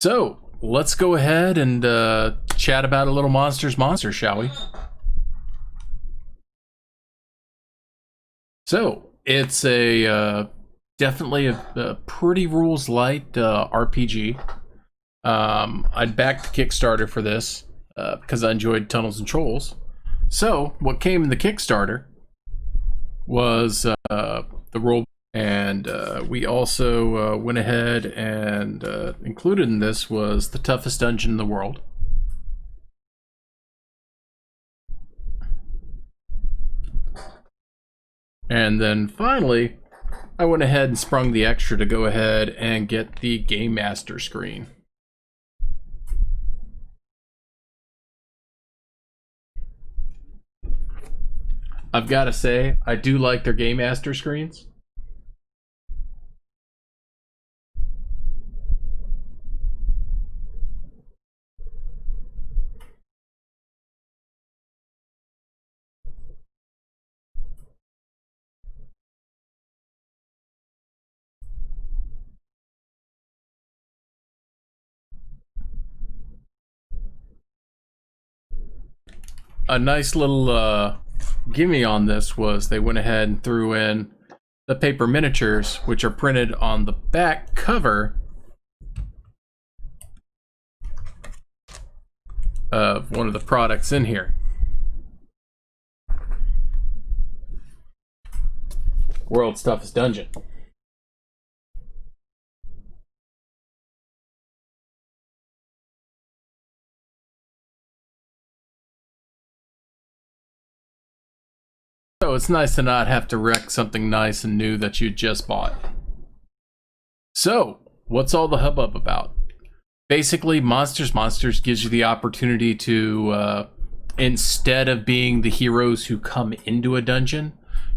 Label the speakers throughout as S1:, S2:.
S1: So let's go ahead and chat about a little Monsters, shall we? So it's a definitely a pretty rules light RPG. I'd back the Kickstarter for this because I enjoyed Tunnels and Trolls. So what came in the Kickstarter was the role, and we also went ahead and included in this was the toughest dungeon in the world. And then finally, I went ahead and sprung the extra to go ahead and get the Game Master screen. I've got to say, I do like their Game Master screens. A nice little gimme on this was they went ahead and threw in the paper miniatures, which are printed on the back cover of one of the products in here. World's Toughest Dungeon. So it's nice to not have to wreck something nice and new that you just bought. So, what's all the hubbub about? Basically, Monsters gives you the opportunity to, instead of being the heroes who come into a dungeon,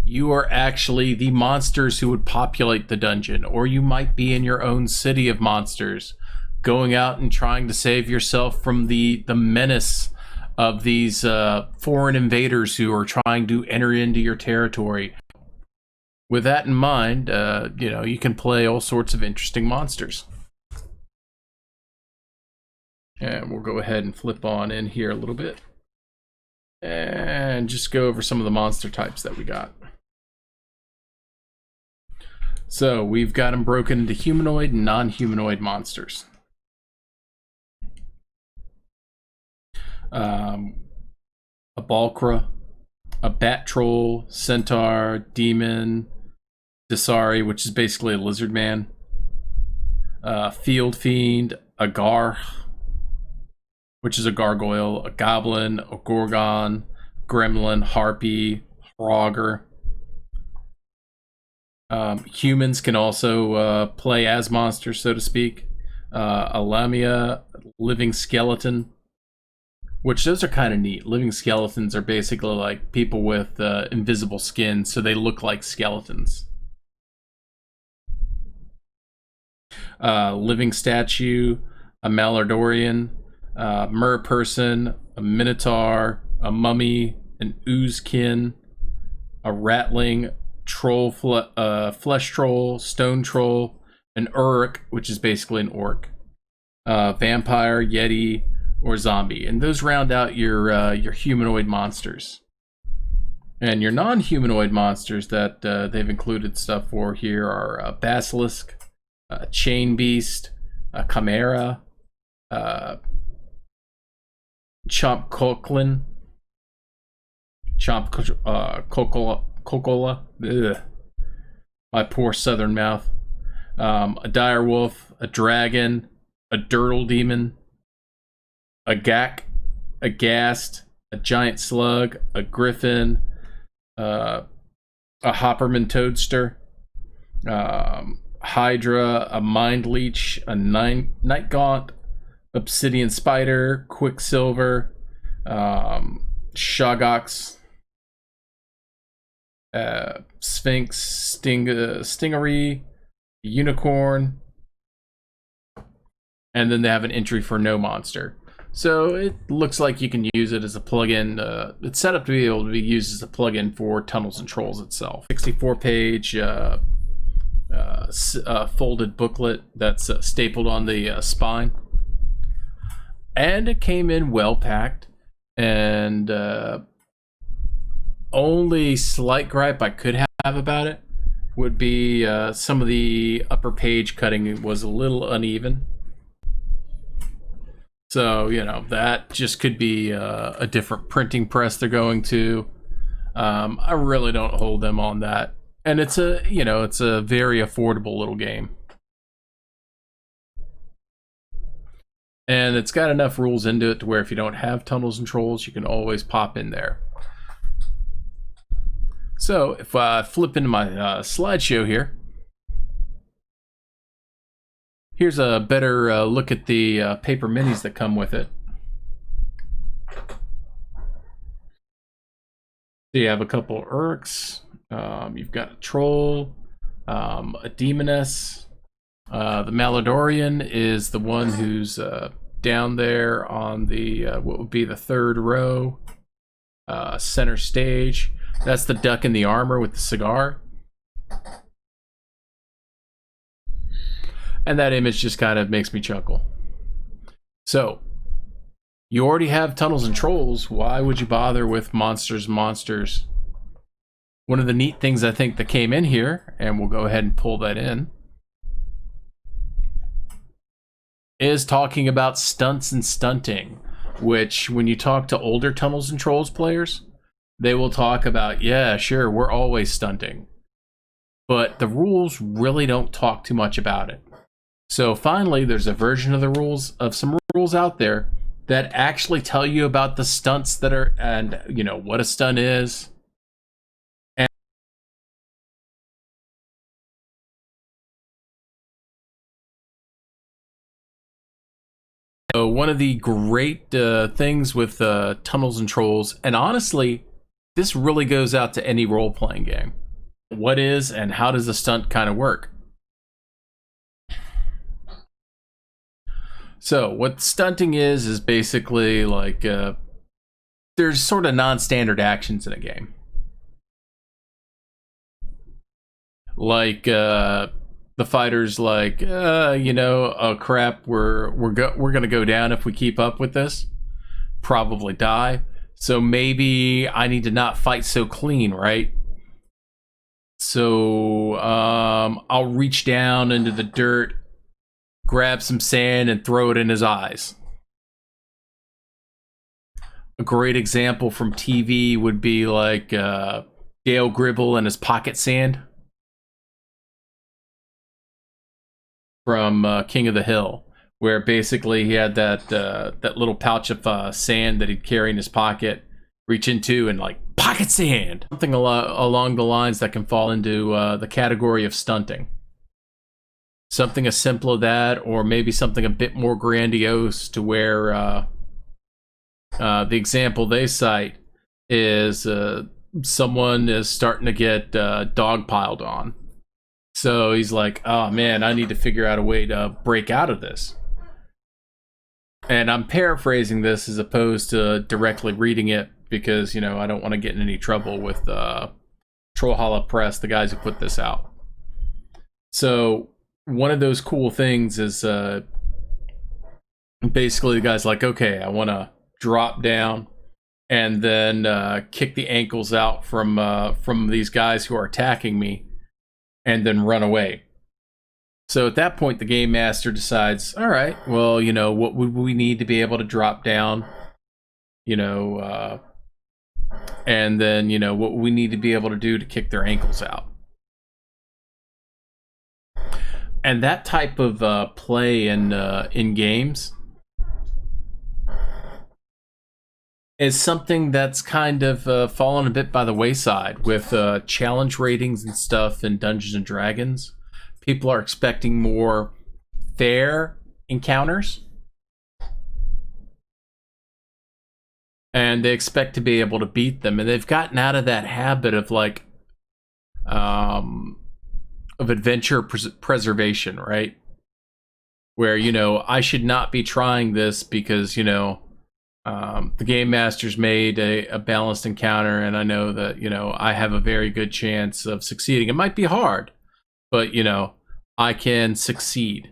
S1: you are actually the monsters who would populate the dungeon, or you might be in your own city of monsters, going out and trying to save yourself from the menace of these foreign invaders who are trying to enter into your territory. With that in mind, you know, you can play all sorts of interesting monsters. And we'll go ahead and flip on in here a little bit and just go over some of the monster types that we got. So we've got them broken into humanoid and non-humanoid monsters. A Balkra, a Bat Troll, Centaur, Demon, Dasari, which is basically a lizard man, Field Fiend, a Gar, which is a gargoyle, a Goblin, a Gorgon, Gremlin, Harpy, Frogger. Humans can also play as monsters, so to speak. A Lamia, living skeleton, which those are kind of neat. Living skeletons are basically like people with invisible skin, so they look like skeletons. Living statue, a Malardorian, Merperson, a Minotaur, a Mummy, an Oozkin, a Ratling, Troll, Flesh Troll, Stone Troll, an Uruk, which is basically an orc, Vampire, Yeti, or Zombie. And those round out your humanoid monsters. And your non-humanoid monsters that they've included stuff for here are Basilisk, Chain Beast, Chimera, Chomp Coquelin, Chomp Cocola, my poor southern mouth, a Direwolf, a Dragon, a Dirtle Demon, a Gak, a Ghast, a Giant Slug, a Griffin, a Hopperman Toadster, Hydra, a Mind Leech, a Night Gaunt, Obsidian Spider, Quicksilver, Shoggox, Sphinx, Stingery, Unicorn, and then they have an entry for no monster. So it looks like you can use it as a plugin. It's set up to be able to be used as a plugin for Tunnels and Trolls itself. 64-page folded booklet that's stapled on the spine. And it came in well packed. And only slight gripe I could have about it would be some of the upper page cutting was a little uneven. So, you know, that just could be a different printing press they're going to. I really don't hold them on that. And it's it's a very affordable little game. And it's got enough rules into it to where if you don't have Tunnels and Trolls, you can always pop in there. So if I flip into my slideshow here, here's a better look at the paper minis that come with it. So you have a couple Urks, you've got a Troll, a Demoness. The Maladorian is the one who's down there on the what would be the third row, center stage. That's the duck in the armor with the cigar. And that image just kind of makes me chuckle. So, you already have Tunnels and Trolls. Why would you bother with Monsters and Monsters? One of the neat things I think that came in here, and we'll go ahead and pull that in, is talking about stunts and stunting, which when you talk to older Tunnels and Trolls players, they will talk about, yeah, sure, we're always stunting. But the rules really don't talk too much about it. So finally, there's a version of the rules, of some rules out there that actually tell you about the stunts that are, and you know, what a stunt is. And so one of the great things with Tunnels and Trolls, and honestly, this really goes out to any role-playing game. What is and how does a stunt kind of work? So what stunting is basically like there's sort of non-standard actions in a game. Like the fighter's like, oh crap, we're gonna go down if we keep up with this, probably die. So maybe I need to not fight so clean, right? So I'll reach down into the dirt, grab some sand, and throw it in his eyes. A great example from TV would be like Gail Gribble and his pocket sand from King of the Hill, where basically he had that little pouch of sand that he'd carry in his pocket, reach into and like pocket sand. Something along the lines that can fall into the category of stunting. Something as simple as that, or maybe something a bit more grandiose to where the example they cite is someone is starting to get dogpiled on. So he's like, oh man, I need to figure out a way to break out of this. And I'm paraphrasing this as opposed to directly reading it because, you know, I don't want to get in any trouble with Trollhalla Press, the guys who put this out. So one of those cool things is basically the guy's like, okay, I want to drop down and then kick the ankles out from these guys who are attacking me and then run away. So at that point, the game master decides, all right, well, you know, what would we need to be able to drop down? You know, and then, you know, what we need to be able to do to kick their ankles out. And that type of play in games is something that's kind of fallen a bit by the wayside with challenge ratings and stuff in Dungeons and Dragons. People are expecting more fair encounters, and they expect to be able to beat them, and they've gotten out of that habit of like of adventure preservation, right? Where, you know, I should not be trying this because, you know, the game master's made a balanced encounter, and I know that, you know, I have a very good chance of succeeding. It might be hard, but, you know, I can succeed.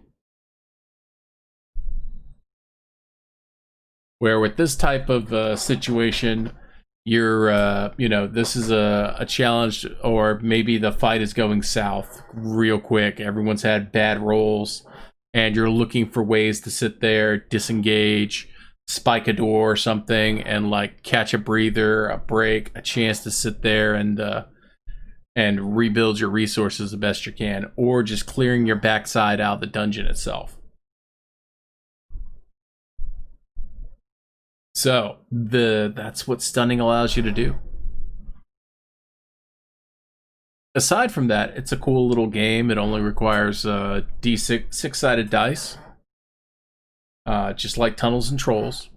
S1: Where with this type of situation, you're this is a challenge, or maybe the fight is going south real quick. Everyone's had bad rolls, and you're looking for ways to sit there, disengage, spike a door or something, and like catch a breather, a break, a chance to sit there and rebuild your resources the best you can, or just clearing your backside out of the dungeon itself. So that's what stunning allows you to do. Aside from that, it's a cool little game. It only requires D6 six-sided dice, just like Tunnels and Trolls,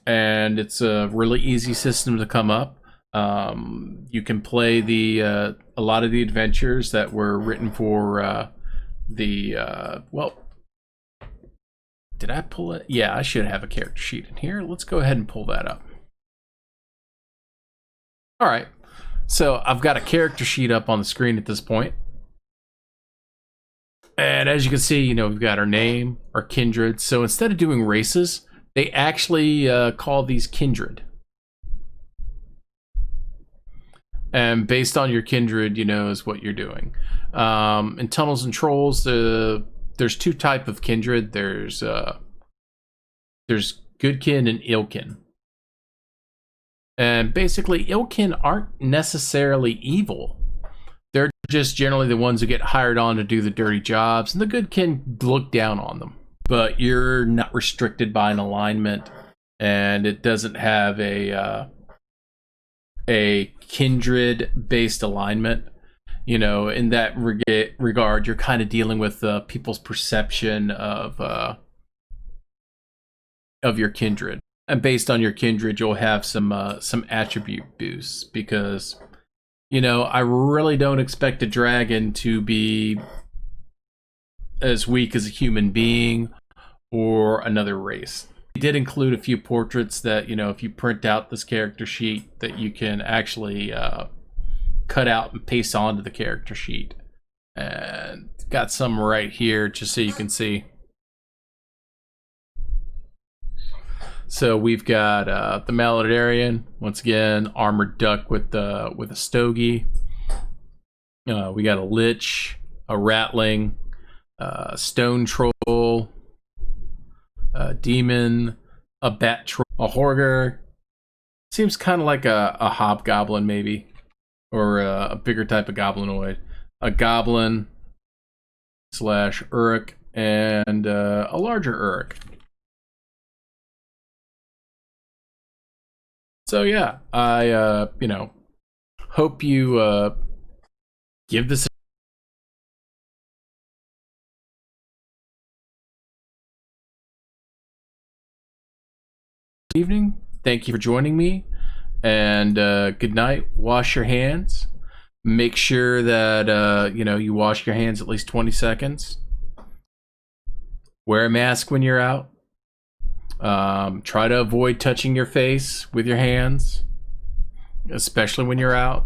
S1: and it's a really easy system to come up. You can play a lot of the adventures that were written for well, did I pull it? Yeah, I should have a character sheet in here. Let's go ahead and pull that up. All right, so I've got a character sheet up on the screen at this point. And as you can see, we've got our name, our kindred. So instead of doing races, they actually call these kindred. And based on your kindred, is what you're doing. In Tunnels and Trolls, there's two type of kindred. There's goodkin and illkin. And basically, illkin aren't necessarily evil. They're just generally the ones who get hired on to do the dirty jobs, and the goodkin look down on them. But you're not restricted by an alignment, and it doesn't have a kindred-based alignment. In that regard, you're kind of dealing with people's perception of your kindred, and based on your kindred, you'll have some attribute boosts. Because I really don't expect a dragon to be as weak as a human being or another race. We did include a few portraits that if you print out this character sheet, that you can actually cut out and paste onto the character sheet. And got some right here just so you can see. So we've got the Maladarian, once again, armored duck with a stogie. We got a lich, a ratling, stone troll, a demon, a bat troll, a horger. Seems kind of like a hobgoblin maybe, or a bigger type of goblinoid. A goblin / Uruk, and a larger Uruk. So yeah, I hope you give this evening. Thank you for joining me, and good night. Wash your hands. Make sure that you wash your hands at least 20 seconds. Wear a mask when you're out. Try to avoid touching your face with your hands, especially when you're out.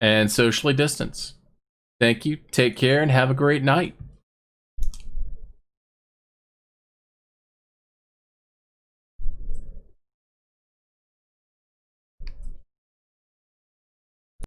S1: And socially distance. Thank you. Take care and have a great night.